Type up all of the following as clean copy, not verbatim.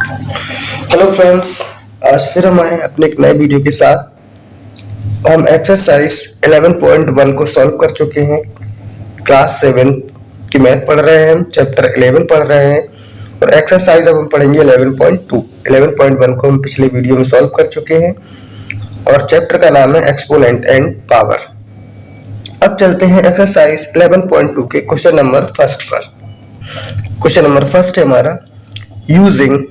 Hello friends, आज फिर हम आए अपने एक नए वीडियो के साथ। हम एक्सरसाइज 11.1 को सॉल्व कर चुके हैं। क्लास 7 की मैथ पढ़ रहे हैं, हम चैप्टर 11 पढ़ रहे हैं और एक्सरसाइज अब हम पढ़ेंगे 11.2। 11.1 को हम पिछले वीडियो में सॉल्व कर चुके हैं और चैप्टर का नाम है एक्सपोनेंट एंड पावर। अब चलते हैं एक्सरसाइज 11.2 के क्वेश्चन नंबर फर्स्ट पर। क्वेश्चन नंबर फर्स्ट है हमारा, यूजिंग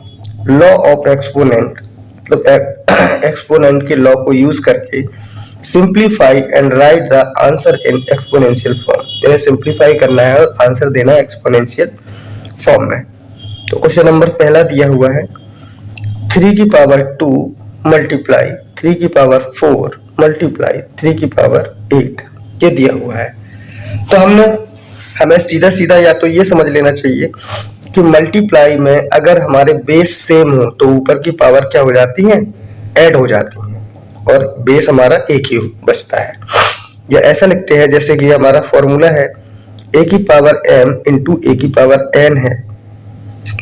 लॉ ऑफ एक्सपोनेंट, मतलब एक्सपोनेंट के लॉ को यूज करके simplify and right the answer in exponential form. इन्हें सिंप्लीफाई करना है और आंसर देना है एक्सपोनेंशियल फॉर्म में। तो क्वेश्चन नंबर पहला दिया हुआ है 3 की पावर 2 मल्टीप्लाई 3 की पावर 4 मल्टीप्लाई 3 की पावर 8, ये दिया हुआ है। तो हमें सीधा सीधा या तो ये समझ लेना चाहिए कि मल्टीप्लाई में अगर हमारे बेस सेम हो तो ऊपर की पावर क्या हो जाती है, ऐड हो जाती है और बेस हमारा एक ही बचता है। या ऐसा लिखते हैं जैसे कि हमारा फॉर्मूला है a की पावर m इंटू a की पावर n है।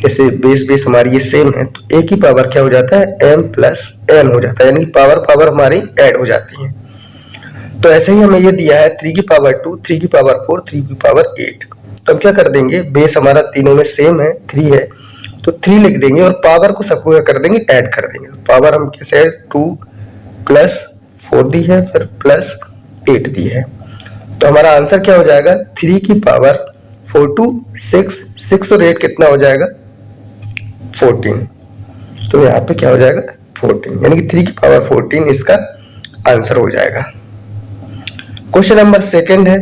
जैसे बेस हमारी ये सेम है तो a की पावर क्या हो जाता है, m प्लस n हो जाता है, यानी कि पावर हमारी ऐड हो जाती है। तो ऐसे ही हमें ये दिया है 3 की पावर 2 3 की पावर 4 3 की पावर 8। तो हम क्या कर देंगे, बेस हमारा तीनों में सेम है, 3 है तो 3 लिख देंगे और पावर को सबको क्या कर देंगे, ऐड कर देंगे। तो पावर हम कैसे ऐड, 2 प्लस 4 दी है फिर प्लस 8 दी है। तो हमारा आंसर क्या हो जाएगा, 3 की पावर 4 2 6 और 8 कितना हो जाएगा, 14। तो यहाँ पे क्या हो जाएगा, 14, यानी कि 3 की पावर 14 इसका आंसर हो जाएगा। क्वेश्चन नंबर सेकंड है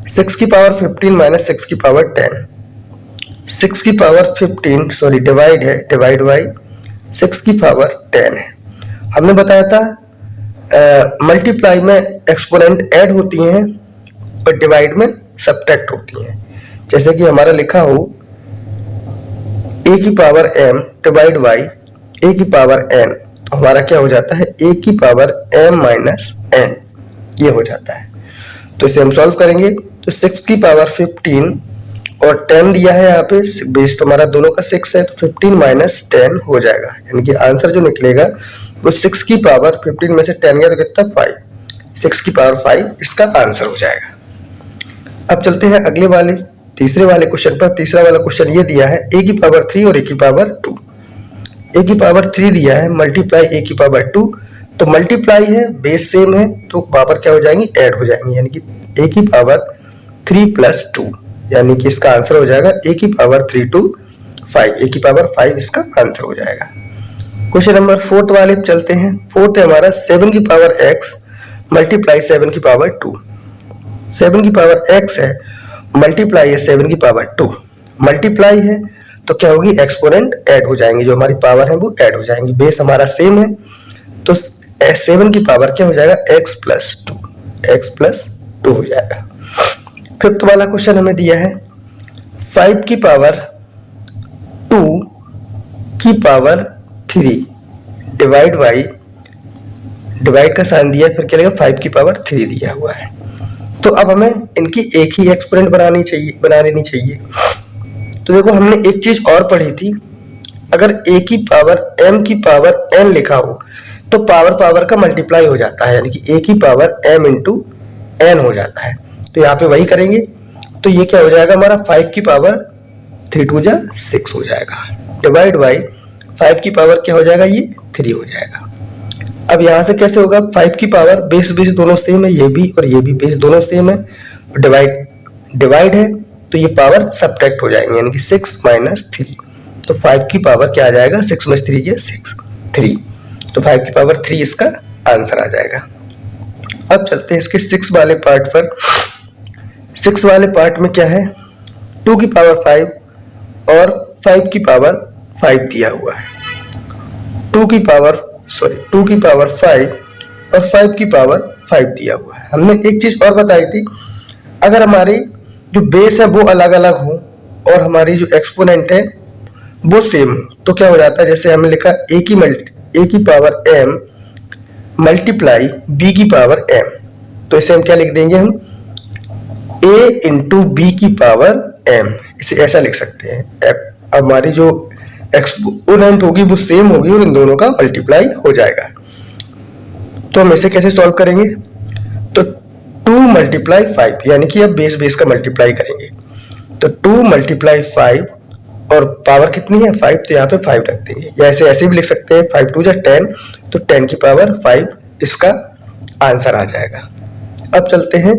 6 की पावर 15 माइनस 6 की पावर 10। 6 की पावर 15 सॉरी डिवाइड है, डिवाइड बाई 6 की पावर 10 है। हमने बताया था मल्टीप्लाई में एक्सपोनेंट ऐड होती हैं और डिवाइड में सब्ट्रैक्ट होती हैं। जैसे कि हमारा लिखा हो a की power m divide by a की पावर n, तो हमारा क्या हो जाता है, a की पावर m माइनस n, ये हो जाता है। तो इसे हम सॉल्व करेंगे तो 6 की पावर 15 और 10 दिया है, यहाँ पे बेस तो हमारा दोनों का 6 है तो 15 माइनस 10 हो जाएगा, यानी कि आंसर जो निकलेगा वो 6 की पावर 15 में से 10 गया तो कितना, 5, 6 की पावर 5 इसका आंसर हो जाएगा। अब चलते हैं अगले वाले तीसरे वाले क्वेश्चन पर। तीसरा वाला क्वेश्चन ये दिया है a की पावर 3 और a की पावर 2। a की पावर 3 दिया है मल्टीप्लाई a की पावर 2, तो मल्टीप्लाई है बेस सेम है तो पावर क्या हो जाएंगी, ऐड हो जाएंगी, यानी कि a की पावर 3 प्लस 2, यानी कि इसका आंसर हो जाएगा a की पावर 3 to 5, a की पावर 5 इसका आंसर हो जाएगा। क्वेश्चन नंबर फोर्थ वाले चलते हैं। फोर्थ है हमारा 7 की पावर x मल्टीप्लाई 7 की पावर 2। 7 की पावर x है मल्टीप्लाई है 7 की पावर 2। मल्टीप्लाई है तो क्या होगी, एक्सपोनेंट ऐड हो जाएंगे, जो हमारी पावर है वो ऐड हो जाएंगी। बेस हमारा सेम है तो 7 की पावर क्या हो जाएगा, x प्लस 2 हो जाएगा। फिफ्थ वाला क्वेश्चन हमें दिया है 5 की पावर 2 की पावर 3 डिवाइड बाई, डिवाइड का साइन दिया फिर क्या लगेगा, 5 की पावर 3 दिया हुआ है। तो अब हमें इनकी एक ही एक्सपोनेंट बना लेनी चाहिए। तो देखो हमने एक चीज और पढ़ी थी, अगर a की पावर m की पावर n लिखा हो तो पावर का मल्टीप्लाई हो जाता है, यानी कि a की पावर m इंटू n हो जाता है। तो यहाँ पे वही करेंगे तो ये क्या हो जाएगा हमारा, 5 की पावर 3 2 जा 6 हो जाएगा, डिवाइड बाई 5 की पावर क्या हो जाएगा, ये 3 हो जाएगा। अब यहाँ से कैसे होगा, 5 की पावर बेस दोनों सेम है, ये भी और ये भी बेस दोनों सेम है, डिवाइड है तो ये पावर सब्ट्रैक्ट हो जाएंगे, यानी कि 6 माइनस 3। तो 5 की पावर क्या आ जाएगा, 6 में 3 ये 6 3, तो 5 की पावर 3 इसका आंसर आ जाएगा। अब चलते हैं इसके 6 वाले पार्ट पर। 6 वाले पार्ट में क्या है, 2 की पावर 5 और 5 की पावर 5 दिया हुआ है। 2 की पावर 5 और 5 की पावर 5 दिया हुआ है। हमने एक चीज और बताई थी, अगर हमारी जो बेस है वो अलग अलग हो और हमारी जो एक्सपोनेंट है वो सेम हो तो क्या हो जाता है, जैसे हमने लिखा a की पावर m मल्टीप्लाई b की पावर m, तो इसे हम क्या लिख देंगे, हम a इंटू बी की पावर m, इसे ऐसा लिख सकते हैं। अब हमारी जो एक्सपोनेंट होगी वो सेम होगी और इन दोनों का मल्टीप्लाई हो जाएगा। तो हम इसे कैसे सॉल्व करेंगे? तो 2 मल्टीप्लाई 5 यानी कि अब बेस बेस का मल्टीप्लाई करेंगे। तो 2 मल्टीप्लाई 5 और पावर कितनी है 5, तो यहाँ पे 5 रख देंगे, या ऐसे भी लिख सकते हैं 5 2 10, तो 10 की पावर 5 इसका आंसर आ जाएगा। अब चलते हैं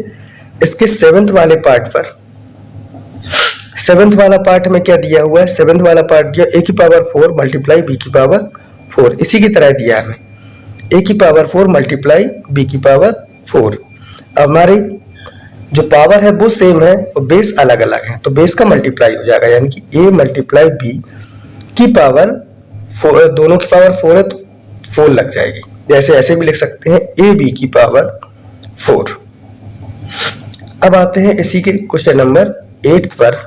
इसके 7th वाले पार्ट पर। 7th वाला पार्ट में क्या दिया हुआ है? 7th वाला पार्ट दिया a की पावर 4 मल्टीप्लाई b की पावर 4, इसी की तरह दिया हमें a की पावर 4 मल्टीप्लाई b की पावर 4। अब हमारी जो पावर है वो सेम है और बेस अलग अलग है, तो बेस का मल्टीप्लाई हो जाएगा, यानी कि a मल्टीप्लाई b की पावर 4, दोनों की पावर 4 है तो 4 लग जाएगी। जैसे ऐसे भी लिख सकते हैं a b की पावर 4। अब आते हैं इसी के क्वेश्चन नंबर 8 पर।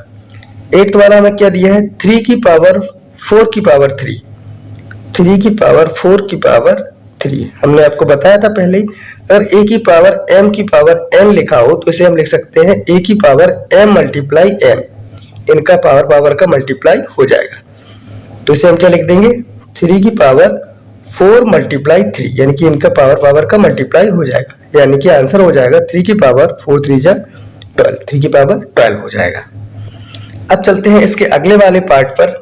8th वाला हमें क्या दिया है? 3 की पावर 4 की पावर 3, 3 की पावर 4 की पावर 3। हमने आपको बताया था पहले ही, अगर a की पावर m की पावर n लिखा हो तो इसे हम लिख सकते हैं a की पावर m मल्टीप्लाई n, इनका पावर पावर का मल्टीप्लाई हो जाएगा। तो इसे हम क्या लिख देंगे? 3 की पावर 4 मल्टीप्लाई 3, यानी कि इनका पावर पावर का मल्टीप्लाई हो जाएगा, यानी कि आंसर हो जाएगा 3 की पावर 4 3 जा 12, 3 की पावर 12 हो जाएगा। अब चलते हैं इसके अगले वाले पार्ट पर।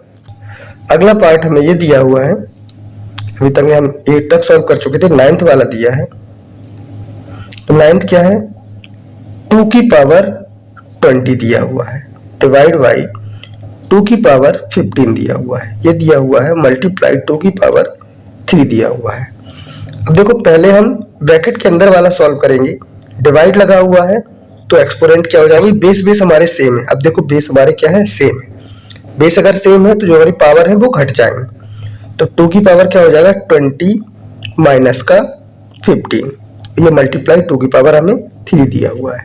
अगला पार्ट हमें ये दिया हुआ है, अभी तक हम 8 तक सॉल्व कर चुके थे, 9th वाला दिया है। तो 9th क्या है? 2 की पावर 20 दिया हुआ है डिवाइड बाई 2 की पावर 15 दिया हुआ है, ये दिया हुआ है मल्टीप्लाई 2 की पावर 3 दिया हुआ है। अब देखो पहले हम ब्रैकेट के अंदर वाला सॉल्व करेंगे, डिवाइड लगा हुआ है तो एक्सपोनेंट क्या हो जाएंगे? बेस बेस हमारे सेम है। अब देखो बेस हमारे क्या है? सेम है। बेस अगर सेम है तो जो हमारी पावर है वो घट जाएंगे, तो 2 की पावर क्या हो जाएगा? 20 माइनस का 15, ये मल्टीप्लाई 2 की पावर हमें 3 दिया हुआ है,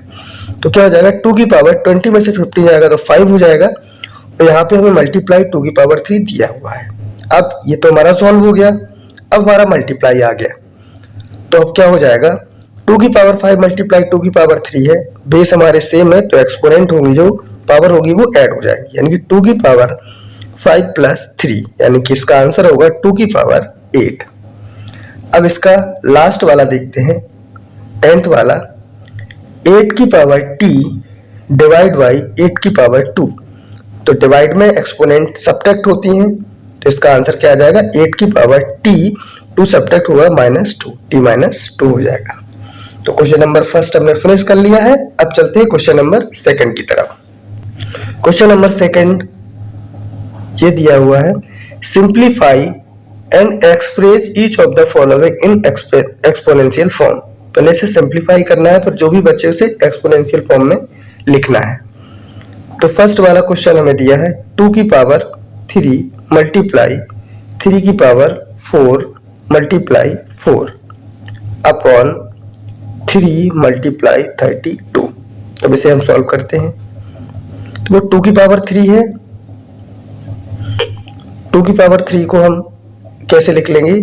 तो क्या हो जाएगा? 2 की पावर 20 में से 15 जाएगा तो 5 हो जाएगा, और यहाँ पे हमें मल्टीप्लाई 2 की पावर 3 दिया हुआ है। अब ये तो हमारा सॉल्व हो गया, अब हमारा मल्टीप्लाई आ गया, तो अब क्या हो जाएगा? 2 की पावर 5 मल्टीप्लाई 2 की पावर 3 है, बेस हमारे सेम है तो एक्सपोनेंट होगी जो पावर होगी वो ऐड हो जाएगी, यानी कि 2 की पावर 5 प्लस 3, यानी कि इसका आंसर होगा 2 की पावर 8। अब इसका लास्ट वाला देखते हैं, 10th वाला। 8 की पावर t डिवाइड बाई 8 की पावर 2, तो डिवाइड में एक्सपोनेंट सब्ट्रैक्ट होती हैं, तो इसका आंसर क्या आ जाएगा? 8 की पावर t 2 सब्ट्रैक्ट होगा -2, t -2 हो जाएगा। तो क्वेश्चन नंबर फर्स्ट हमने फिनिश कर लिया है। अब चलते हैं क्वेश्चन नंबर सेकंड की तरफ। क्वेश्चन नंबर सेकंड ये दिया हुआ है, simplify and express each of the following in exponential form. पहले से सिंप्लीफाई करना है, पर जो भी बच्चे उसे एक्सपोनेंशियल फॉर्म में लिखना है। तो फर्स्ट वाला क्वेश्चन हमें दिया है 2 की पावर 3 मल्टीप्लाई 3 की पावर 4 मल्टीप्लाई 4 अपॉन 3 मल्टीप्लाई 32। अब इसे हम सॉल्व करते हैं, तो वो 2 की पावर 3 है, 2 की पावर 3 को हम कैसे लिख लेंगे?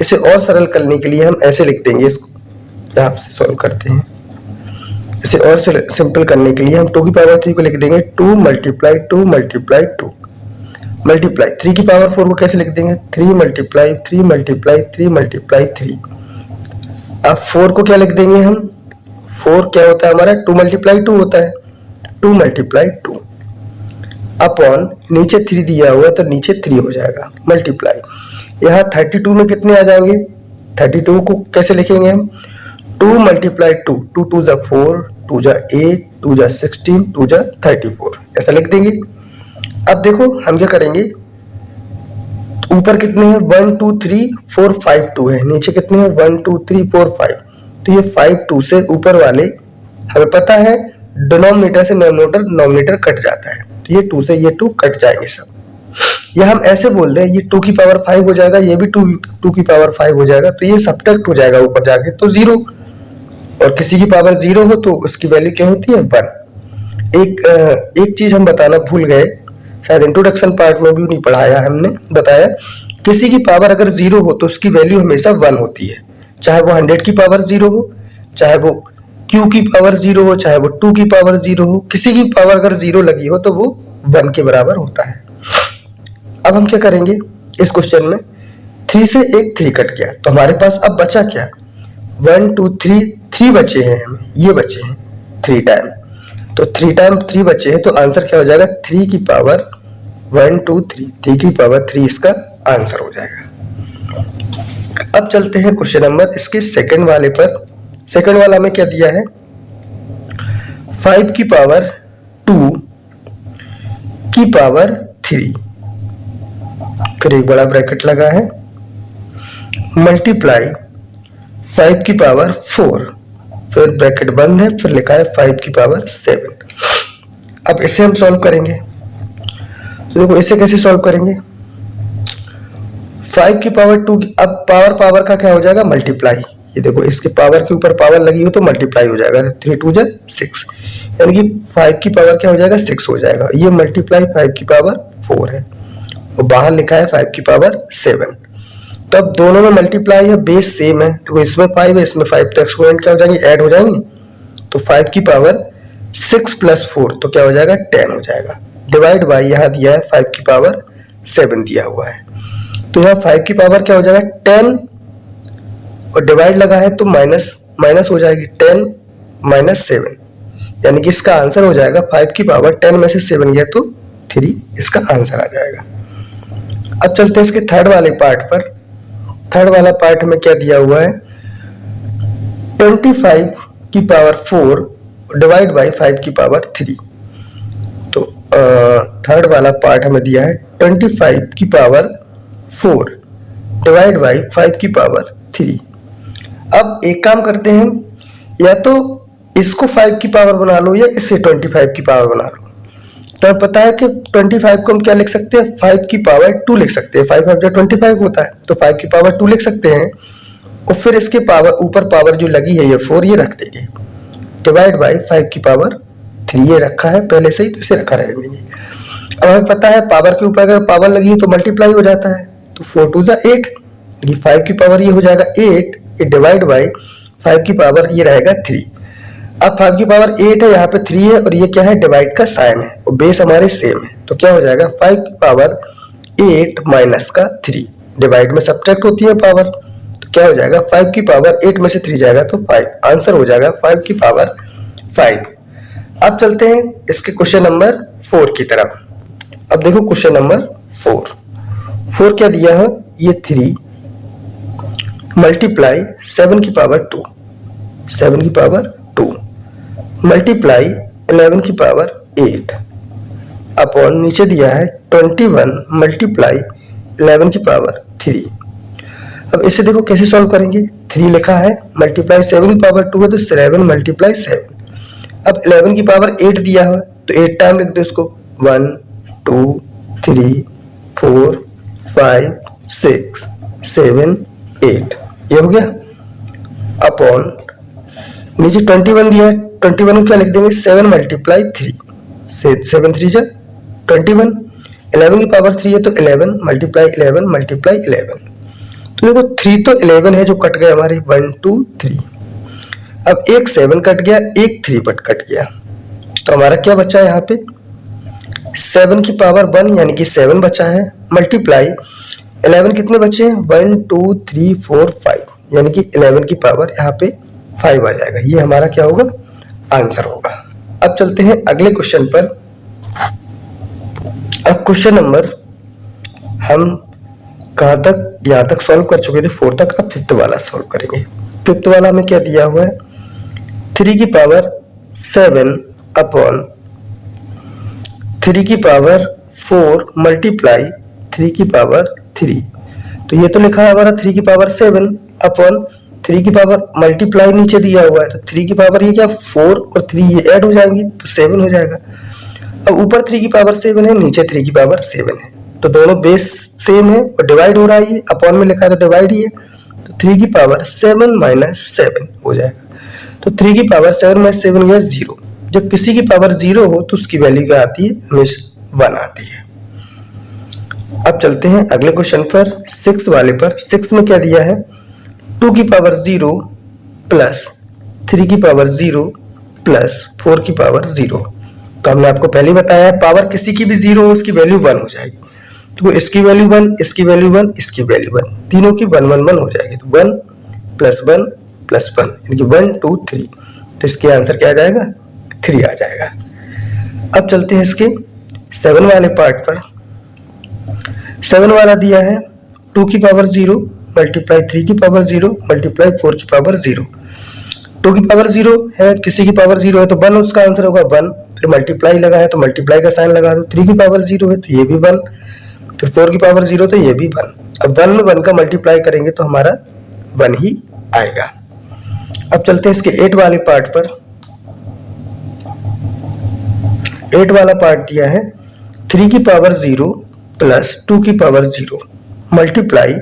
इसे और सरल करने के लिए हम ऐसे लिख देंगे, इसको यहाँ से सॉल्व करते हैं। इसे और सिंपल करने के लिए हम 2 की पावर 3 को लिख देंगे 2 मल्टीप्लाई 2 मल्टीप्लाई 2 मल्टीप्लाई 3 की पावर 4 को कैसे लिख देंगे? 3 मल्टीप्लाई 3 मल्टीप्लाई 3 मल्टीप्लाई 3। अब 4 को क्या लिख देंगे हम? 4 क्या होता है हमारा? 2 मल्टीप्लाई 2 होता है, 2 मल्टीप्लाई 2 अपॉन नीचे 3 दिया हुआ है तो नीचे 3 हो जाएगा मल्टीप्लाई। यहाँ 32 में कितने आ जाएंगे? 32 को कैसे लिखेंगे हम? 2 मल्टीप्लाई 2, 2 2 जा 4, 2 जा 8, 2 जा 16, 2 जा 34, ऐसा लिख देंगे। अब देखो हम क्या करेंगे, ऊपर कितने हैं? 1 2 3 4 5 2 है, नीचे कितने हैं? 1 2 3 4 5, तो ये 5 2 से ऊपर वाले हमें पता है डिनोमिनेटर से नोमिनेटर कट जाता है, तो ये 2 से ये 2 कट जाएंगे सब। या हम ऐसे बोल दें ये 2 की पावर 5 हो जाएगा, ये भी 2 की पावर 5 हो जाएगा, तो ये सब्ट्रैक्ट हो जाएगा ऊपर जाके तो 0, और किसी की पावर 0 हो तो उसकी वैल्यू क्या होती है? 1। एक चीज हम बताना भूल गए, शायद इंट्रोडक्शन पार्ट में भी नहीं पढ़ाया हमने, बताया किसी की पावर अगर 0 हो तो उसकी वैल्यू हमेशा 1 होती है, चाहे वो 100 की पावर 0 हो, चाहे वो q की पावर 0 हो, चाहे वो 2 की पावर 0 हो, किसी की पावर अगर 0 लगी हो तो वो 1 के बराबर होता है। अब हम क्या करेंगे इस क्वेश्चन में, 3 से एक 3 कट गया तो हमारे पास अब बचा क्या, 1 2 3 बचे हैं, हमें ये बचे हैं 3 टाइम, तो 3 टाइम 3 बचे हैं, तो आंसर क्या हो जाएगा 3 की पावर 1 2 3 की पावर 3 इसका आंसर हो जाएगा। अब चलते हैं क्वेश्चन नंबर इसके सेकंड वाले पर। सेकंड वाला में क्या दिया है, 5 की पावर 2 की पावर 3, फिर एक बड़ा ब्रैकेट लगा है, मल्टीप्लाई 5 की पावर 4, फिर ब्रैकेट बंद है, फिर लिखा है 5 की पावर 7। अब इसे हम सॉल्व करेंगे, तो देखो इसे कैसे सॉल्व करेंगे, 5 की पावर 2, अब पावर का क्या हो जाएगा मल्टीप्लाई, ये देखो इसके पावर के ऊपर पावर लगी हो तो मल्टीप्लाई हो जाएगा, 3 2 6, यानी कि 5 की पावर क्या हो जाएगा 6 हो जाएगा, ये मल्टीप्लाई 5 की पावर 4 है और बाहर लिखा है 5 की पावर 7। तो अब दोनों में मल्टीप्लाई है, बेस सेम है, तो इसमें 5 है इसमें 5, तो एक्सपोनेंट क्या हो जाएंगे ऐड हो जाएंगे, तो 5 की पावर 6 प्लस 4 तो क्या हो जाएगा 10 हो जाएगा, डिवाइड बाय यहाँ दिया है 5 की पावर 7 दिया हुआ है, तो यहाँ 5 की पावर क्या हो जाएगा 10 और डिवाइड लगा है तो माइनस हो जाएगी 10 माइनस 7, यानी कि इसका आंसर हो जाएगा 5 की पावर 10 में से 7 गया तो 3 इसका आंसर आ जाएगा। अब चलते हैं इसके थर्ड वाले पार्ट पर। थर्ड वाला पार्ट में क्या दिया हुआ है, 25 की पावर 4 डिवाइड बाई 5 की पावर 3, तो थर्ड वाला पार्ट हमें दिया है 25 की पावर 4 डिवाइड बाई 5 की पावर 3। अब एक काम करते हैं, या तो इसको 5 की पावर बना लो या इसे 25 की पावर बना लो, तो हमें पता है कि 25 को हम क्या लिख सकते हैं 5 की पावर 2 लिख सकते हैं, 5 5 25 होता है, तो 5 की पावर 2 लिख सकते हैं और फिर इसके पावर ऊपर पावर जो लगी है ये 4 ये रख देंगे, डिवाइड बाई 5 की पावर 3 ये रखा है पहले से ही, तो इसे रखा रहेंगे। अब हमें पता है पावर के ऊपर अगर पावर लगी है तो मल्टीप्लाई हो जाता है, तो 4 2 8, ये 5 की पावर ये हो जाएगा 8, ये डिवाइड बाई 5 की पावर ये रहेगा 3। अब 5 की पावर 8 है, यहाँ पे 3 है और ये क्या है डिवाइड का साइन है और बेस हमारे सेम है, तो क्या हो जाएगा 5 की पावर 8 माइनस का 3, डिवाइड में सब्ट्रैक्ट होती है पावर, तो क्या हो जाएगा 5 की पावर 8 में से 3 जाएगा तो 5, आंसर हो जाएगा 5 की पावर 5। अब चलते हैं इसके क्वेश्चन नंबर 4 की तरफ। अब देखो क्वेश्चन नंबर 4 क्या दिया है, ये 3 मल्टीप्लाई 7 की पावर 2, 7 की पावर 2 मल्टीप्लाई 11 की पावर 8 अपॉन नीचे दिया है 21 मल्टीप्लाई 11 की पावर 3। अब इसे देखो कैसे सॉल्व करेंगे, 3 लिखा है मल्टीप्लाई 7 की पावर 2 है तो 7 मल्टीप्लाई 7, अब 11 की पावर 8 दिया है तो 8 टाइम लिख दो इसको, 1 2 3 4 5 6 7 8, ये हो गया, अपॉन नीचे 21 दिया है, 21 को क्या लिख देंगे 7 मल्टीप्लाई 3, 7 3 जा 21, 11 की पावर 3 है तो 11 मल्टीप्लाई 11 मल्टीप्लाई 11, तो देखो 3 तो 11 है जो कट गए हमारे 1 2 3, अब एक 7 कट गया एक 3 बट कट गया, तो हमारा क्या बचा यहाँ पे 7 की पावर 1 यानी कि 7 बचा है, मल्टीप्लाई 11 कितने बचे हैं 1 2 3 4 5, यानी कि 11 की पावर यहाँ पे 5 आ जाएगा, ये हमारा क्या होगा आंसर होगा। अब चलते हैं अगले क्वेश्चन पर। अब क्वेश्चन नंबर हम कहां तक, यहां तक सॉल्व कर चुके थे 4 तक, अब 5th वाला सॉल्व करेंगे। 5th वाला में क्या दिया हुआ है 3 की पावर 7 अपॉन 3 की पावर 4 मल्टीप्लाई 3 की पावर 3, तो ये तो लिखा है हमारा 3 की पावर 7 अपॉन 3 की पावर मल्टीप्लाई नीचे दिया हुआ है, तो 3 की पावर ये क्या 4 और 3 ये ऐड हो जाएंगी तो 7 हो जाएगा। अब ऊपर 3 की पावर 7 है नीचे 3 की पावर 7 है, तो दोनों बेस सेम है और डिवाइड हो रहा है, ये अपॉन में लिखा है तो डिवाइड ही है, तो 3 की पावर 7 माइनस 7 हो जाएगा, तो 3 की पावर 7 माइनस 7 गया 0, जब किसी की पावर 0 हो तो उसकी वैल्यू क्या आती है हमेशा 1 आती है। अब चलते हैं अगले क्वेश्चन पर 6 वाले पर। 6 में क्या दिया है 2 की पावर 0 प्लस 3 की पावर 0 प्लस 4 की पावर 0, तो हमने आपको पहले बताया पावर किसी की भी 0 हो उसकी वैल्यू 1 हो जाएगी, तो इसकी वैल्यू 1, इसकी वैल्यू 1, इसकी वैल्यू 1, तीनों की 1 1 1 हो जाएगी। तो 1 + 1 + 1 यानी कि 1 2 3। तो इसके आंसर क्या आ जाएगा? 3 आ जाएगा। अब चलते हैं इसके 7 वाले पार्ट पर। 7 वाला दिया है 2 की पावर 0 मल्टीप्लाई 3 की पावर 0 मल्टीप्लाई 4 की पावर 0। 2 की पावर 0 है, किसी की पावर 0 है तो 1 उसका आंसर होगा 1। फिर मल्टीप्लाई लगा है तो मल्टीप्लाई का साइन लगा दो। 3 की पावर 0 है तो ये भी 1, फिर 4 की पावर 0 तो ये भी 1। अब 1 में 1 का मल्टीप्लाई करेंगे तो हमारा 1 ही आएगा। अब चलते हैं इसके 8 वाले पार्ट पर। 8 वाला पार्ट दिया है 3 की पावर 0 प्लस 2 की पावर 0 मल्टीप्लाई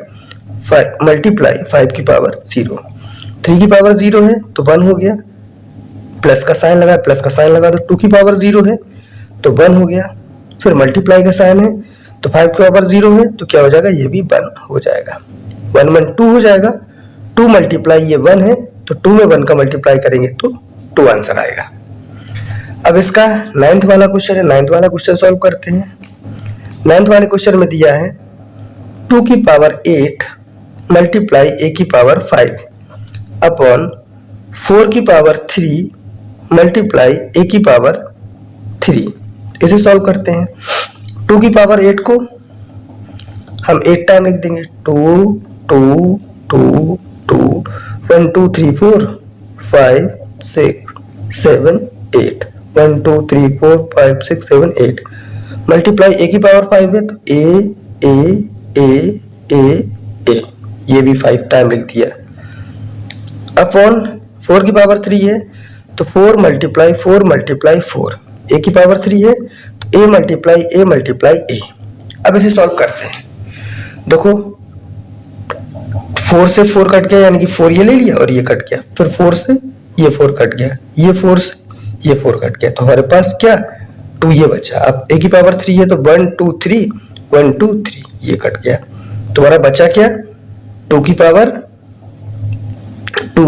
5 की पावर 0। 3 की पावर 0 है तो 1 हो गया, प्लस का साइन लगा, प्लस का साइन लगा। तो 2 की पावर 0 है तो 1 हो गया, फिर मल्टीप्लाई का साइन है तो 5 की पावर 0 है तो क्या हो जाएगा? ये भी 1 हो जाएगा। 1 1 2 हो जाएगा। 2 मल्टीप्लाई ये 1 है तो 2 में 1 का मल्टीप्लाई करेंगे तो 2 आंसर आएगा। अब इसका 9th वाला क्वेश्चन है। 9th वाला क्वेश्चन सॉल्व करते हैं। 9th वाले क्वेश्चन में दिया है 2 की पावर 8 मल्टीप्लाई a की पावर 5 अपॉन 4 की पावर 3 मल्टीप्लाई a की पावर 3। इसे सॉल्व करते हैं। 2 की पावर 8 को हम 8 टाइम लिख देंगे। 2 2 2 2 1 2 3 4 5 6 7 8 1 2 3 4 5 6 7 8 मल्टीप्लाई a की पावर 5 है तो a ये भी 5 टाइम लिख दिया। अपॉन 4 की पावर 3 है तो 4 मल्टीप्लाई 4 मल्टीप्लाई 4। a की पावर 3 है तो a मल्टीप्लाई a। अब इसे सॉल्व करते हैं। देखो 4 से 4 कट गया यानी कि 4 ये ले लिया और ये कट गया, फिर 4 से ये 4 कट गया, ये 4 से ये 4 कट गया, तो हमारे पास क्या 2 ये बचा। अब a की पावर 3 है तो 1 2 3 1 2 3 ये कट गया, तुम्हारा बचा क्या 2 की पावर 2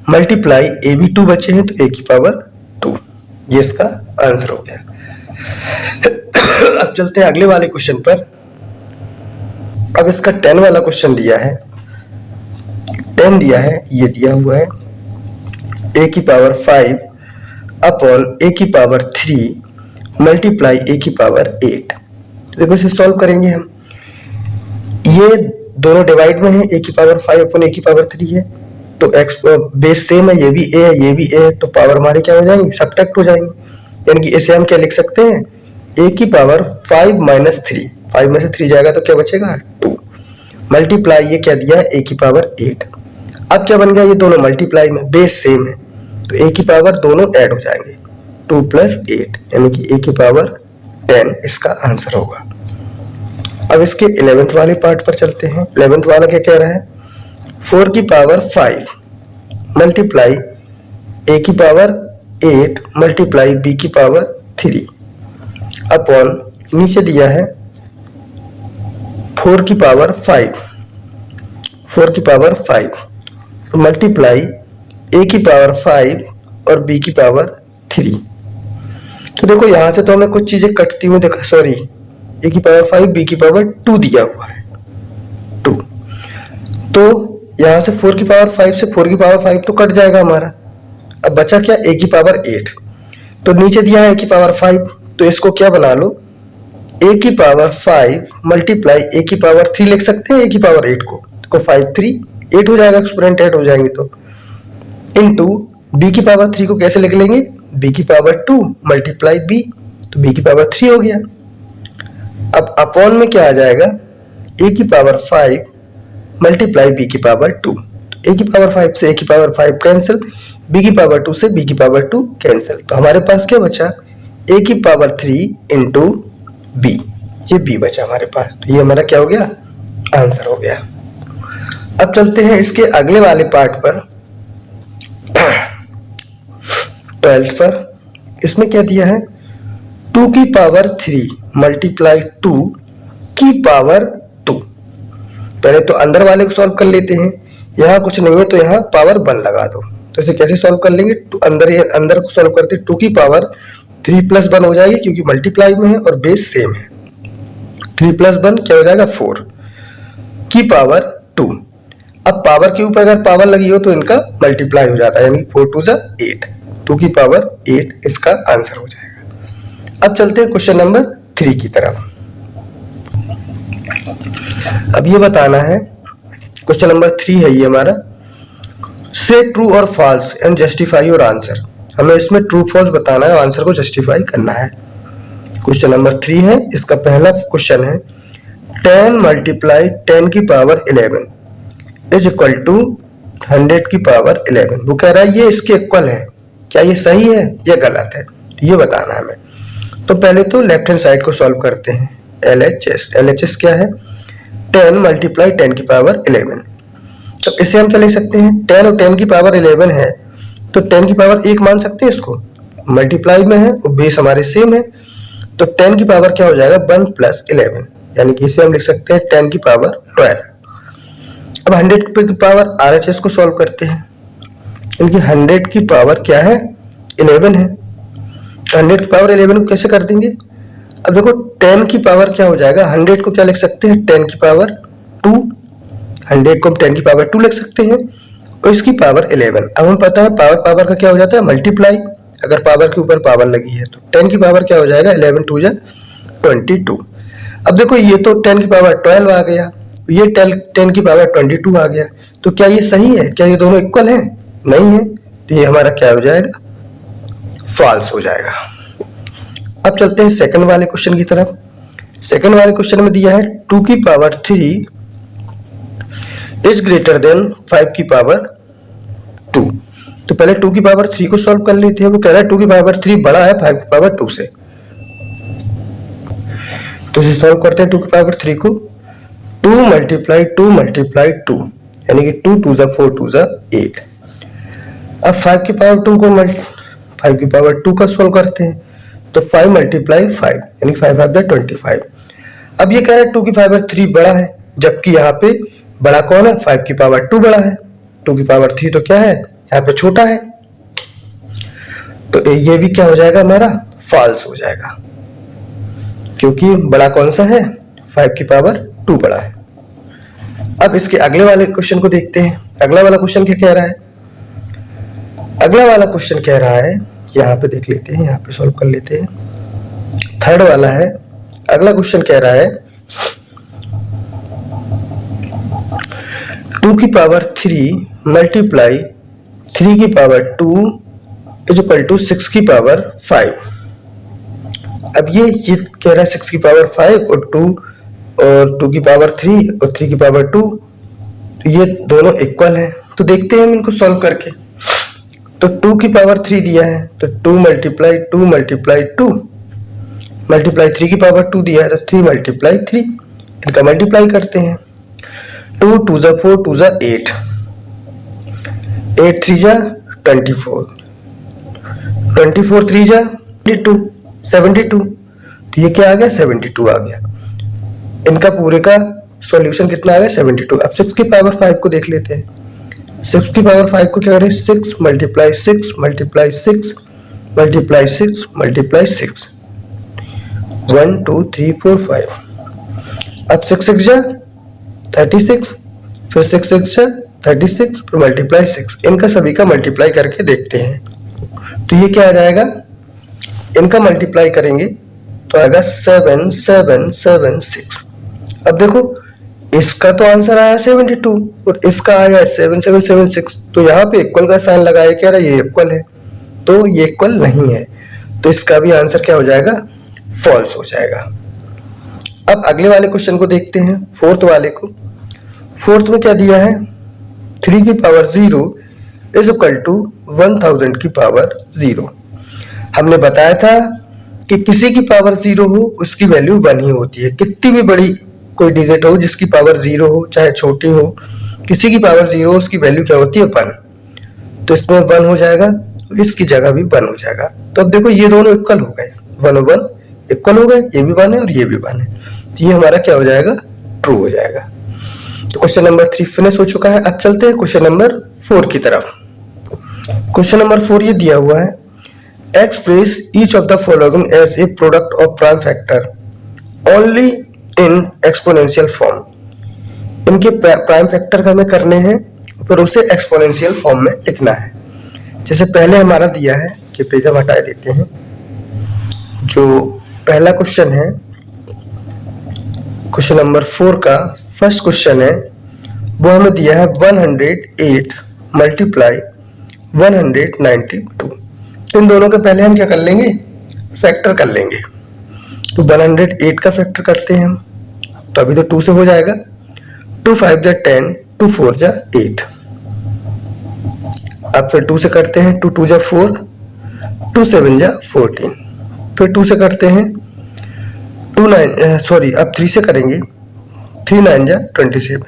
मल्टीप्लाई a भी 2 बचे हैं तो a की पावर 2। ये इसका आंसर हो गया। अब चलते हैं अगले वाले क्वेश्चन पर। अब इसका 10 वाला क्वेश्चन दिया है। 10 दिया है, ये दिया हुआ है a की पावर 5 अपॉन a की पावर 3 मल्टीप्लाई a की पावर 8। देखो इसे सॉल्व करेंगे हम। ये दोनों डिवाइड में है, a की पावर 5 अपॉन a की पावर 3 है तो x बेस सेम है, ये भी a है ये भी a है, तो पावर हमारे क्या हो जाएंगे? सब्ट्रैक्ट हो जाएंगे। यानी कि इसे हम क्या लिख सकते हैं? a की पावर 5 माइनस 3, 5 में से 3 जाएगा तो क्या बचेगा 2 मल्टीप्लाई ये क्या दिया है a की पावर 8। अब क्या बन गया? ये दोनों मल्टीप्लाई में बेस सेम है तो a की पावर दोनों ऐड हो जाएंगे 2 + 8 यानी कि a की पावर 10 इसका आंसर होगा। अब इसके 11th वाले पार्ट पर चलते हैं। 11th वाला क्या कह रहा है? 4 की पावर 5 मल्टीप्लाई a की पावर 8 मल्टीप्लाई b की पावर 3 अपॉन नीचे दिया है 4 की पावर 5 मल्टीप्लाई a की पावर 5 और b की पावर 3। तो देखो यहां से तो हमें कुछ चीजें कटती हुई देखा, सॉरी a की पावर 5 b की पावर 2 दिया हुआ है 2, तो यहां से 4 की पावर 5 से 4 की पावर 5 तो कट जाएगा हमारा। अब बचा क्या? a की पावर 8। तो नीचे दिया है a की पावर 5 तो इसको क्या बना लो a की पावर 5 मल्टीप्लाई a की पावर 3 लिख सकते हैं a की पावर 8 को। तो 5 3 8 हो जाएगा, एक्सपोनेंट 8 हो जाएंगे तो इनटू b की पावर 3 को कैसे लिख लेंगे? b की पावर 2 मल्टीप्लाई b, तो b की पावर 3 हो गया। अब अपॉन में क्या आ जाएगा? a की पावर 5 मल्टीप्लाई b की पावर 2, तो a की पावर 5 से a की पावर 5 कैंसिल, b की पावर 2 से b की पावर 2 कैंसिल, तो हमारे पास क्या बचा? a की पावर 3 इंटू b, ये b बचा हमारे पास, तो ये हमारा क्या हो गया? आंसर हो गया। अब चलते हैं इसके अगले वाले पार्ट पर 12th पर। इसमें क्या दिया है? 2 की पावर 3 मल्टीप्लाई 2 की पावर 2। पहले तो अंदर वाले को सॉल्व कर लेते हैं। यहाँ कुछ नहीं है तो यहाँ पावर 1 लगा दो। तो इसे कैसे सॉल्व कर लेंगे? तो अंदर को सॉल्व करते 2 की पावर 3 + 1 हो जाएगी क्योंकि मल्टीप्लाई में है और बेस सेम है। 3 प्लस 1 क्या हो जाएगा 4 की पावर 2। अब पावर के ऊपर अगर पावर लगी हो तो इनका मल्टीप्लाई हो जाता है, यानी 4 2 जा 8, 2 की पावर 8 इसका आंसर हो जाएगा। अब चलते हैं क्वेश्चन नंबर 3 की तरफ। अब ये बताना है, क्वेश्चन नंबर 3 है ये हमारा, से ट्रू और false and justify your answer. हमें इसमें ट्रू फॉल्स बताना है और आंसर को जस्टिफाई करना है। क्वेश्चन नंबर 3 है, इसका पहला क्वेश्चन है 10 मल्टीप्लाई 10 की पावर 11 इज इक्वल टू 100 की पावर 11। वो कह रहा है ये इसके इक्वल है, क्या ये सही है या गलत है, ये बताना है हमें। तो पहले तो लेफ्ट हैंड साइड को सॉल्व करते हैं। LHS क्या है, 10 मल्टीप्लाई 10 की पावर 11। तो इसे हम क्या लिख सकते हैं, 10 और 10 की पावर 11 है तो 10 की पावर 1 मान सकते हैं इसको, मल्टीप्लाई में है और बेस हमारे सेम है, तो 10 की पावर क्या हो जाएगा 1 प्लस 11, यानी कि इसे हम लिख सकते हैं 10 की पावर 12। अब 100 की पावर RHS को सॉल्व करते हैं, इनकी 100 की पावर क्या है 11 है, 100 की पावर 11 को कैसे कर देंगे। अब देखो 10 की पावर क्या हो जाएगा, 100 को क्या लिख सकते हैं 10 की पावर 2, 100 को हम 10 की पावर 2 लिख सकते हैं और इसकी पावर 11। अब हम पता है पावर का क्या हो जाता है मल्टीप्लाई, अगर पावर के ऊपर पावर लगी है तो 10 की पावर क्या हो जाएगा 11 2 जा 22। अब देखो ये तो 10 की पावर 12 आ गया, ये 10 की पावर 22 आ गया, तो क्या ये सही है, क्या ये दोनों इक्वल हैं, नहीं है, तो ये हमारा क्या हो जाएगा फॉल्स हो जाएगा। अब चलते हैं सेकंड वाले क्वेश्चन की तरफ। सेकंड वाले क्वेश्चन में दिया है 2 की पावर 3 इज ग्रेटर देन 5 की पावर 2। तो पहले 2 की पावर 3 को सॉल्व कर लेते हैं। वो कह रहा है 2 की पावर 3 बड़ा है 5 की पावर 2 से, तो इसे सॉल्व करते हैं 2 की पावर 3 को। 2 मल्टीप्लाई 2 मल्टीप्लाई 2 यानी कि 2 2 जा 4 2 जा 8। अब 5 की पावर 2 को 5 की पावर 2 का सॉल्व करते हैं, तो 5 मल्टीप्लाई 5 यानी 5 5 जा 25। अब ये कह रहा है 2 की पावर 3 बड़ा है, जबकि यहाँ पे बड़ा कौन है 5 की पावर 2 बड़ा है, 2 की पावर 3 तो क्या है यहाँ पे छोटा है, तो ये भी क्या हो जाएगा हमारा फॉल्स हो जाएगा, क्योंकि बड़ा कौन सा है 5 की पावर 2 बड़ा है। अब इसके अगले वाले क्वेश्चन को देखते हैं। अगला वाला क्वेश्चन क्या कह रहा है, अगला वाला क्वेश्चन कह रहा है, यहाँ पे देख लेते हैं, यहाँ पे सॉल्व कर लेते हैं। थर्ड वाला है, अगला क्वेश्चन कह रहा है 2 की पावर 3 मल्टीप्लाई 3 की पावर 2 इज इक्वल टू 6 की पावर 5। अब ये कह रहा है 6 की पावर 5 और 2 की पावर 3 और 3 की पावर 2, तो ये दोनों इक्वल हैं। तो देखते हैं हम इनको सॉल्व करके। तो 2 की पावर 3 दिया है तो 2 मल्टीप्लाई 2 मल्टीप्लाई 2 मल्टीप्लाई 3 की पावर 2 दिया है तो 3 मल्टीप्लाई 3, इनका मल्टीप्लाई करते हैं। 2 2 जा 4 2 जा 8, 8 3 जा 24, 24 3 जा 72, तो ये क्या आ गया 72 आ गया। इनका पूरे का सॉल्यूशन कितना आ गया 72। अब 6 की पावर 5 को देख लेते हैं। 6 की पावर 5 को क्या करें 6 मल्टीप्लाई 6 मल्टीप्लाई 6 मल्टीप्लाई 6 मल्टीप्लाई 6, 1 2 3 4 5। अब 6 6 जा 36, फिर 6 6 जा 36 फिर मल्टीप्लाई 6, इनका सभी का मल्टीप्लाई करके देखते हैं। तो ये क्या आ जाएगा, इनका मल्टीप्लाई करेंगे तो आएगा 7 7 7 6। अब देखो इसका तो आंसर आया 72 और इसका आया 7 7 7 6, तो यहाँ पे इक्वल का साइन लगाया, कह रहा है ये इक्वल है, तो ये इक्वल नहीं है, तो इसका भी आंसर क्या हो जाएगा फॉल्स हो जाएगा। अब अगले वाले क्वेश्चन को देखते हैं, फोर्थ वाले को। फोर्थ में क्या दिया है 3 की पावर 0 इज इक्वल टू 1000 की पावर 0। हमने बताया था कि किसी की पावर 0 हो उसकी वैल्यू 1 ही होती है, कितनी भी बड़ी कोई डिजिट हो जिसकी पावर 0 हो चाहे छोटी हो, किसी की पावर 0 हो उसकी वैल्यू क्या होती है 1, तो इसमें 1 हो जाएगा, इसकी जगह भी 1 हो जाएगा। तो अब देखो ये दोनों इक्वल हो गए, 1 और 1 इक्वल हो गए, ये भी 1 है और ये भी 1 है, तो ये हमारा क्या हो जाएगा ट्रू हो जाएगा। तो क्वेश्चन नंबर 3 फिनिश हो चुका है। अब चलते हैं क्वेश्चन नंबर 4 की तरफ। क्वेश्चन नंबर 4 ये दिया हुआ है, express each of the following as a product of prime factor only in exponential form. इनके प्राइम फैक्टर हमें करने हैं, फिर उसे एक्सपोनेंशियल फॉर्म में लिखना है। जैसे पहले हमारा दिया है, कि पेज हम हटा देते हैं। जो पहला क्वेश्चन है, क्वेश्चन नंबर 4 का फर्स्ट क्वेश्चन है, वो हमें दिया है 108 मल्टीप्लाई 192। तो इन दोनों के पहले हम क्या कर लेंगे, फैक्टर कर लेंगे। तो 108 का फैक्टर करते हैं हम, तो अभी तो 2 से हो जाएगा। 2 5 जा 10, 2 4 जा 8। अब फिर 2 से करते हैं, 2 2 जा 4, 2 7 जा 14। फिर 2 से करते हैं, अब 3 से करेंगे, 3 9 जा 27,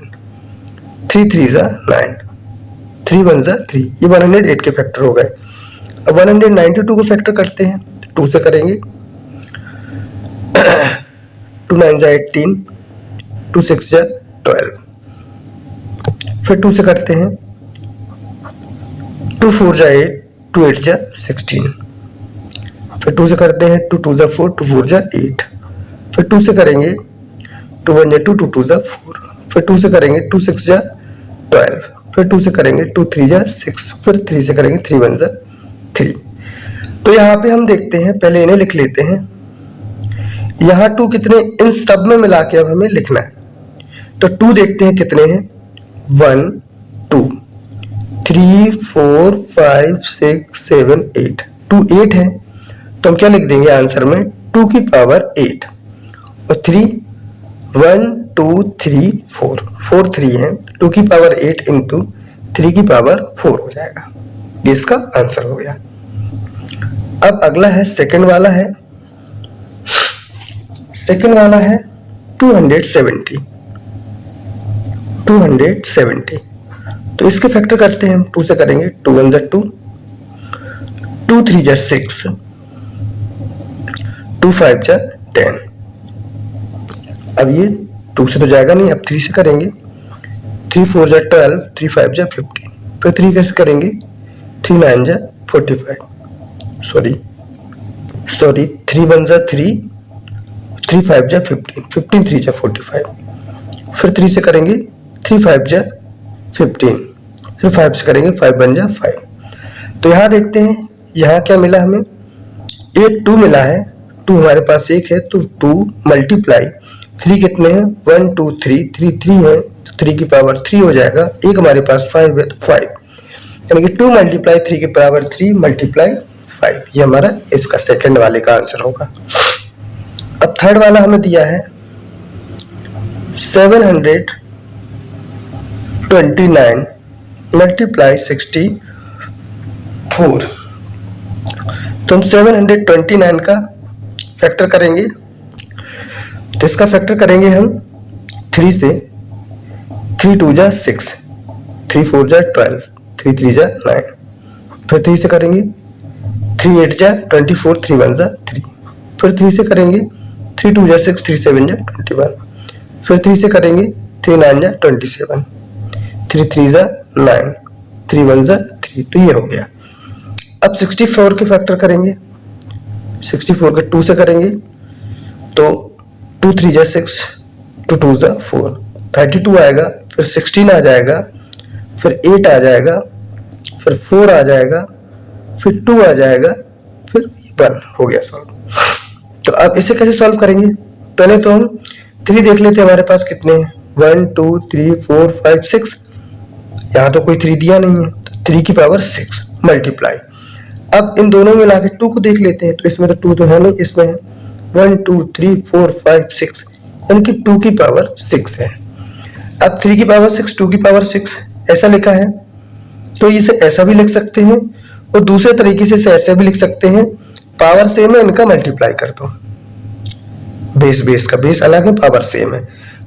3 3 जा 9, 3 1 जा 3। ये 108 के फैक्टर हो गए। अब 192 को फैक्टर करते हैं, 2 से करेंगे, 2 9 जा 18, 2 6 जा 12। फिर 2 से करते हैं, 2 4 जा 8, 2 8 जा 16। फिर 2 से करते हैं, 2 2 जा 4, 2 4 जा 8। फिर 2 से करेंगे, 2 1 जा 2, 2 2 जा 4। फिर 2 से करेंगे, 2 6 जा 12। फिर 2 से करेंगे, 2 3 जा 6। फिर 3 से करेंगे, 3 1 जा 3। तो यहाँ पे हम देखते हैं, पहले इन्हें लिख लेते हैं। यहाँ 2 कितने, इन सब में मिला के अब हमें लिखना है। तो 2 देखते हैं कितने हैं, 1 2 3 4 5 6 7 8। 2 8 है, तो हम क्या लिख देंगे आंसर में, 2 की पावर 8। और 3 1 2 3 4 4 3 है, 2 की पावर 8 इंटू 3 की पावर 4 हो जाएगा। ये इसका आंसर हो गया। अब अगला है सेकंड वाला है। सेकंड वाला है 270। तो इसके फैक्टर करते हैं हम। 2 से करेंगे, 2 1 जा 2, 2 3 जा 6, 2 5 जा 10। अब ये 2 से तो जाएगा नहीं, अब 3 से करेंगे, 3 4 जा 12, 3 5 जा 15। फिर 3 कैसे करेंगे, 3 9 जा 45, सॉरी 3 1 जा 3, 3 5 जा 15, 15 3 जा 45। फिर 3 से करेंगे, 3 5 जा 15। फिर 5 से करेंगे, 5 1 जा 5। तो यहाँ देखते हैं, यहाँ क्या मिला हमें, एक 2 मिला है। 2 हमारे पास एक है, तो 2 मल्टीप्लाई 3 कितने हैं, 1 2 3 3 3 है, तो 3 की पावर 3 हो जाएगा। एक हमारे पास 5 है, तो 5, यानी कि 2 मल्टीप्लाई 3 की पावर 3 मल्टीप्लाई 5। ये हमारा इसका सेकंड वाले का आंसर होगा। अब थर्ड वाला हमें दिया है 729 मल्टीप्लाई 64। तो हम 729 का फैक्टर करेंगे। तो इसका फैक्टर करेंगे हम 3 से, 3 2 जा 6, 3 4 जा 12, 3 3 जा 9। फिर 3 से करेंगे, 3 8 जा 24, 3 1 जा 3। फिर 3 से करेंगे, 3 2 जा 6, 3 7 जा 21। फिर 3 से करेंगे, 3 9 जा 27, 3 3 जा 9, 3 1 जा 3। तो ये हो गया। अब 64 के फैक्टर करेंगे। 64 के 2 से करेंगे, तो 2 3 जा 6, 2 2 जा 4, 32 आएगा। फिर 16 आ जाएगा, फिर 8 आ जाएगा, फिर 4 आ जाएगा, फिर 2 आ जाएगा, फिर 1 हो गया सॉल्व। तो अब इसे कैसे सॉल्व करेंगे, पहले तो हम 3 देख लेते हैं हमारे पास कितने हैं, 1 2 3 4 5 6। यहाँ तो कोई 3 दिया नहीं है, तो 3 की पावर 6 मल्टीप्लाई। अब इन दोनों में लाके 2 को देख लेते हैं, तो इसमें तो 2 तो है नहीं, इसमें है 1 2 3 4 5 6, यानी कि 2 की पावर 6 है। अब 3 की पावर 6, 2 की पावर 6 ऐसा लिखा है, तो इसे ऐसा भी लिख सकते हैं, और दूसरे तरीके से इसे ऐसे भी लिख सकते हैं, पावर सेम है, इनका मल्टीप्लाई कर दो। बेस का बेस अलग है, पावर सेम है,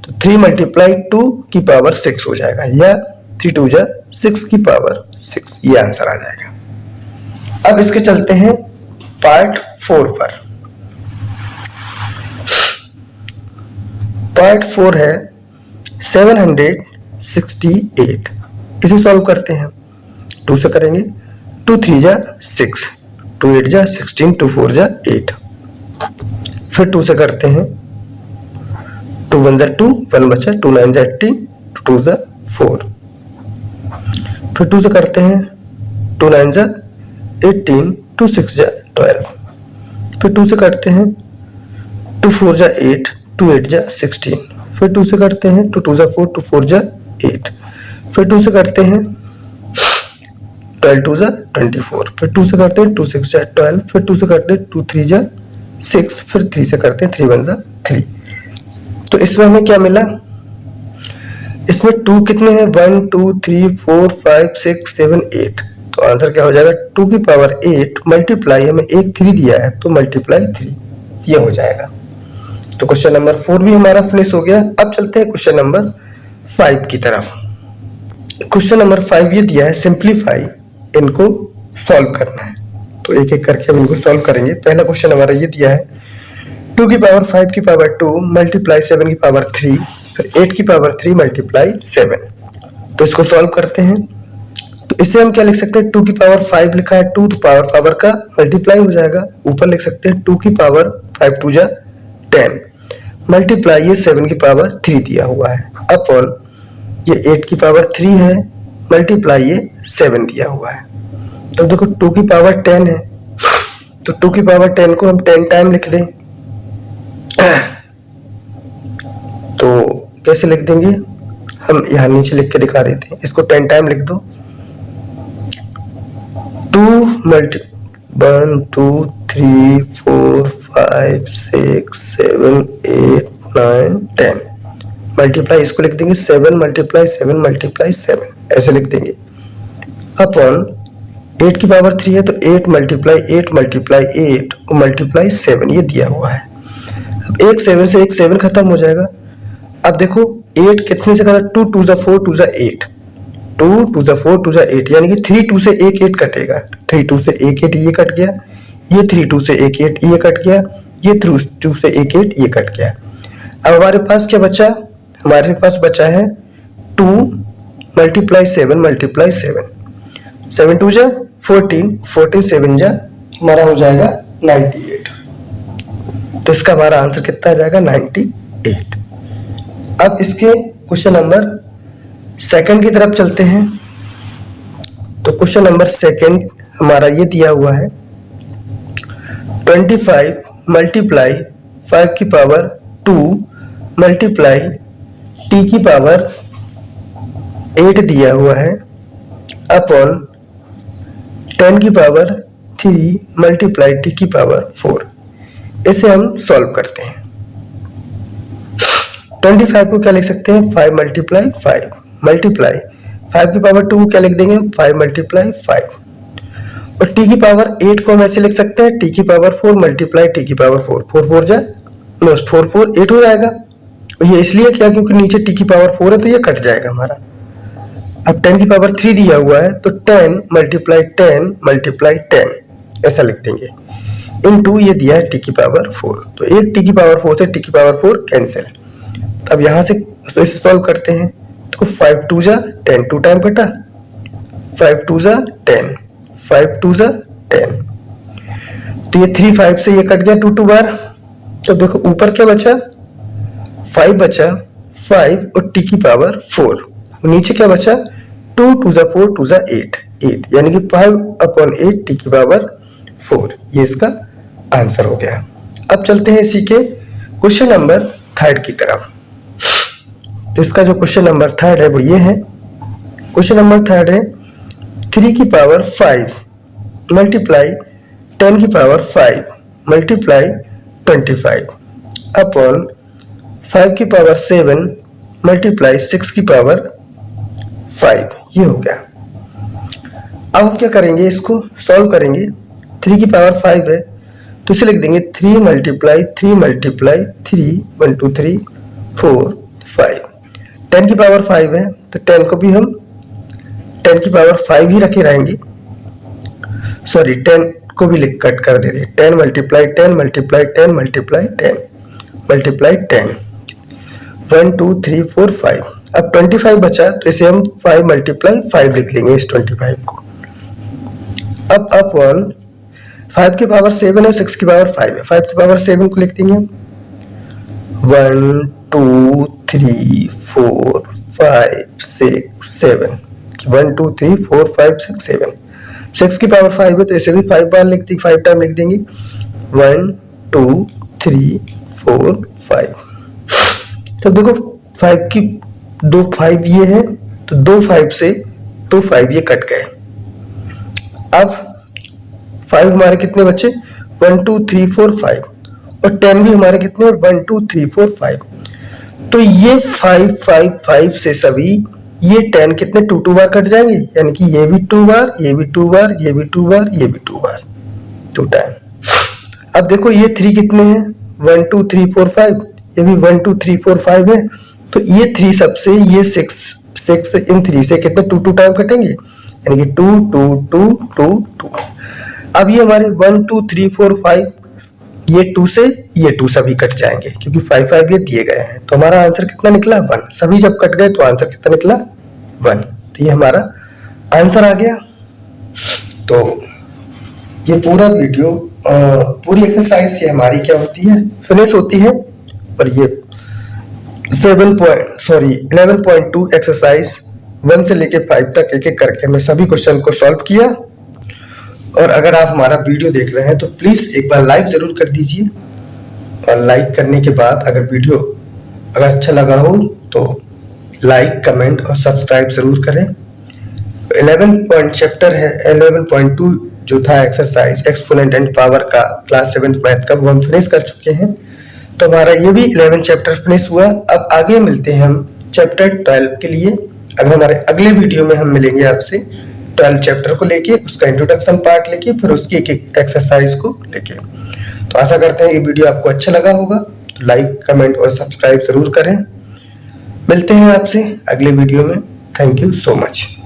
तो 3 मल्टीप्लाई 2 की पावर 6 हो जाएगा, या 3 2 जा 6 की पावर 6। ये आंसर आ जाएगा। अब इसके चलते हैं पार्ट 4 पर। पार्ट 4 है 768। इसे सॉल्व करते हैं। 2 से करेंगे, 2 3 जा 6, 2 8 जा 16, 2 4 जा 8। फिर 2 से करते हैं, 2 1 जा 2, 1 बचा, 2 9 जा 18, 2 2 जा 4, फिर 2 से करते हैं, 2 9 जा 18, 2 6 जा 12, फिर 2 से करते हैं, 2 4 जा 8, 2 8 जा 16, फिर 2 से करते हैं, 2 2 जा 4, 2 4 जा 8, फिर 2 से करते हैं, 12 2 जा 24, फिर 2 से करते हैं, 2 6 जा 12, फिर 2 से करते हैं, 2 3 जा 6, फिर 3 से करते हैं, 3 1 जा 3। तो इसमें हमें क्या मिला, इसमें 2 कितने हैं, 1 2 3 4 5 6 7 8, तो आंसर क्या हो जाएगा, 2 की पावर 8 मल्टीप्लाई, हमें एक 3 दिया है तो मल्टीप्लाई 3, ये हो जाएगा। तो क्वेश्चन नंबर 4 भी हमारा फिनिश हो गया। अब चलते हैं क्वेश्चन नंबर 5 की तरफ। क्वेश्चन नंबर 5 ये दिया है, सिंप्लीफाई, इनको सॉल्व करना है, तो एक एक करके हम इनको सॉल्व करेंगे। पहला क्वेश्चन हमारा ये दिया है, 2 की पावर 5 की पावर 2 मल्टीप्लाई 7 की पावर 3, फिर 8 की पावर 3 मल्टीप्लाई 7। तो इसको सॉल्व करते हैं। तो इसे हम क्या लिख सकते हैं, 2 की पावर 5 लिखा है, 2 तो पावर का मल्टीप्लाई हो जाएगा, ऊपर लिख सकते हैं 2 की पावर 5 2 जा 10 मल्टीप्लाई ये 7 की पावर 3 दिया हुआ है, अपॉन ये 8 की पावर 3 है मल्टीप्लाई ये 7 दिया हुआ है। तो देखो 2 की पावर 10 है, तो 2 की पावर 10 को हम 10 टाइम लिख दें, तो कैसे लिख देंगे, हम यहाँ नीचे लिख के दिखा देते हैं, इसको 10 टाइम लिख दो, 1 2 3 4 5 6 7 8 9 10 मल्टीप्लाई, इसको लिख देंगे 7 मल्टीप्लाई 7 मल्टीप्लाई 7, ऐसे लिख देंगे, अपॉन 8 की पावर 3 है तो 8 मल्टीप्लाई 8 मल्टीप्लाई 8 और मल्टीप्लाई 7 ये दिया हुआ है। अब एक 7 से एक 7 खत्म हो जाएगा। अब देखो 8 कितने से कटा, 2 2 जा 4 2 जा 8, 2 2 जा 4 2 जा 8, यानी कि 3 2 से 1 8 कटेगा, 3 2 से 1 8 ये कट गया, ये 3 2 से 1 8 ये कट गया, ये 3 2 से 1 8 ये कट गया। अब हमारे पास क्या बचा, हमारे पास बचा है 2 मल्टीप्लाई 7 मल्टीप्लाई 7, 7 2 जा 14, 14 7 जा हमारा हो जाएगा 98, तो इसका हमारा आंसर कितना आ जाएगा, 98। अब इसके क्वेश्चन नंबर सेकंड की तरफ चलते हैं। तो क्वेश्चन नंबर सेकंड हमारा ये दिया हुआ है, 25 मल्टीप्लाई 5 की पावर 2 मल्टीप्लाई t की पावर 8 दिया हुआ है, अपॉन 10 की पावर 3 मल्टीप्लाई t की पावर 4। इसे हम सॉल्व करते हैं। 25 को क्या लिख सकते हैं, 5 मल्टीप्लाई 5 मल्टीप्लाई 5 की पावर 2 क्या लिख देंगे, 5 मल्टीप्लाई 5, और t की पावर 8 को हम ऐसे लिख सकते हैं, t की पावर 4 मल्टीप्लाई t की पावर 4, 4 4 जा 4 4 8 हो जाएगा। ये इसलिए क्या, क्योंकि नीचे t की पावर 4 है तो ये कट जाएगा हमारा। अब 10 की पावर 3 दिया हुआ है तो 10 मल्टीप्लाई 10 मल्टीप्लाई 10 ऐसा लिख देंगे, इनटू ये दिया है t की पावर 4, तो एक t की पावर 4 से t की पावर 4 कैंसिल। अब यहां से इसे सॉल्व करते हैं, तो 5 2 जा 10, 2 टाइम कटा, 5 2 जा 10, 5 2 जा 10, तो ये 3 5 से ये कट गया 2 2 बार। तो देखो ऊपर क्या बचा, 5 बचा, 5 और t की पावर 4, नीचे क्या बचा, 2 2 जा 4 2 जा 8 8, यानी कि 5 अपॉन 8 t की पावर 4, ये इसका आंसर हो गया। अब चलते हैं इसी के क्वेश्चन नंबर थर्ड की तरफ। तो इसका जो क्वेश्चन नंबर थर्ड है वो ये है, क्वेश्चन नंबर थर्ड है, 3 की पावर 5 मल्टीप्लाई 10 की पावर 5 मल्टीप्लाई 25 अपॉन 5 की पावर 7 मल्टीप्लाई 6 की पावर 5, ये हो गया। अब हम क्या करेंगे, इसको सॉल्व करेंगे। 3 की पावर 5 है तो इसे लिख देंगे 3 मल्टीप्लाई 3 मल्टीप्लाई 3 1 2 3 4 5। 10 की पावर 5 है तो 10 को भी हम 10 की पावर 5 ही रखे रहेंगे, सॉरी 10 को भी लिख कट कर दे रहे, 10 मल्टीप्लाई 10 मल्टीप्लाई 10 मल्टीप्लाई 10 मल्टीप्लाई 10 1 2 3 4 5। अब 25 बचा तो इसे हम 5 मल्टीप्लाई 5 लिख लेंगे इस 25 को। अब अपॉन 5 की पावर 7 है, 6 की पावर 5 है, 5 की पावर 7 को लिख देंगे 1 2 3 4 5 6 7 1 2 3 4 5 6 7 6 की पावर 5 है तो इसे भी 5 बार लिख 5 टाइम लिख देंगे 1 2 3 4 5। तो देखो 5 की 2 5 ये है तो 2 5 से 2 5 ये कट गए। अब 5 हमारे कितने बचे 1 2 3 4 5 और 10 भी हमारे कितने 1 2 3 4 5। तो ये 5 5 5 से सभी ये 10 कितने 2 2 बार कट जाएंगे, यानी कि ये भी 2 बार, ये भी 2 बार, ये भी 2 बार, ये भी 2 बार 2 टाइम। अब देखो ये 3 कितने हैं 1 2 3 4 5, ये भी 1 2 3 4 5 है तो ये 3 सबसे ये 6 इन 3 से कितने 2 2 टाइम कटेंगे, यानी कि 2 2 2 2 2। अब ये हमारे 1 2 3 4 5 ये 2 से ये 2 सभी कट जाएंगे क्योंकि 5 5 ये दिए गए हैं तो हमारा आंसर कितना निकला 1। सभी जब कट गए तो आंसर कितना निकला 1। तो ये हमारा आंसर आ गया। तो ये पूरा वीडियो पूरी एक्सरसाइज ये हमारी क्या होती है फिनिश होती है। और ये 11.2 एक्सरसाइज 1 से लेके 5 तक एक एक करके मैं सभी क्वेश्चन को सॉल्व किया। और अगर आप हमारा वीडियो देख रहे हैं तो प्लीज एक बार लाइक जरूर कर दीजिए और लाइक करने के बाद अगर वीडियो अगर अच्छा लगा हो तो लाइक कमेंट और सब्सक्राइब जरूर करें। 11.2 जो था एक्सरसाइज एक्सपोनेंट एंड पावर का क्लास 7 मैथ का वो हम फिनिश कर चुके हैं। तो हमारा ये भी 11 चैप्टर फिनिश हुआ। अब आगे मिलते हैं हम चैप्टर 12 के लिए। अगर हमारे अगले वीडियो में हम मिलेंगे आपसे 12 चैप्टर को लेके, उसका इंट्रोडक्शन पार्ट लेके, फिर उसकी एक एक एक्सरसाइज को लेके। तो आशा करते हैं ये वीडियो आपको अच्छा लगा होगा। तो लाइक कमेंट और सब्सक्राइब जरूर करें। मिलते हैं आपसे अगले वीडियो में। Thank you so much.